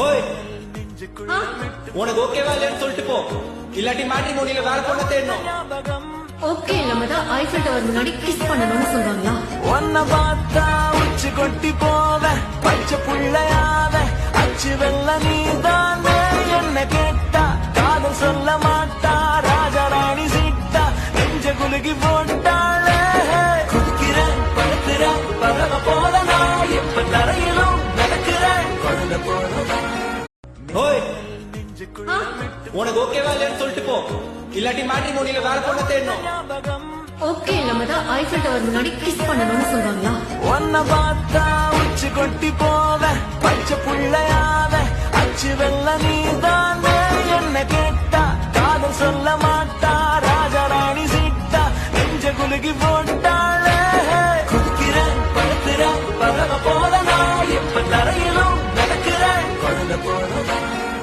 ஓய் உனக்கு ஓகேவா இல்லைன்னு சொல்லிட்டு போ, இல்லாட்டி மேட்ரிமோனியில வேற பொண்ணை தேடணும். ஓகே இல்லாம தான் ஐஃபில் டவர் முன்னாடி கிஸ் பண்ணணும்னு சொல்றாங்களா? ஒன்ன பார்த்தா உச்சி கொட்டி போவ பச்சை புள்ளையாவ அச்சு வெள்ள நீதானே என்ன கேட்டா காதல் சொல்ல மாட்டா ராஜாராணி சீட்டா நெஞ்ச குலுகி போட்டாளே குதிக்கிறேன் படுத்துறேன் பரவ போல நான் எப்ப தரையிலும் நடக்கிறேன் குழந்தை போல. ஓய் உனக்கு ஓகேவா இல்லைன்னு சொல்லிட்டு போ, இல்லாட்டி மேட்ரிமோனியில வேற பொண்ணை தேடணும். ஓகே இல்லாம தான் ஐஃபில் டவர் முன்னாடி கிஸ் பண்ணணும்னு சொல்றாங்களா? ஒன்ன பார்த்தா உச்சி கொட்டி போவ பச்சை புள்ளையாவ அச்சு வெள்ள நீதானே என்ன கேட்டா காதல் சொல்ல மாட்டா ராஜாராணி சீட்டா நெஞ்ச குலுகி போட்டாளே குதிக்கிறேன் படுத்துறேன் பரவ போல நான் எப்ப தரையிலும் நடக்கிறேன் குழந்தை போல.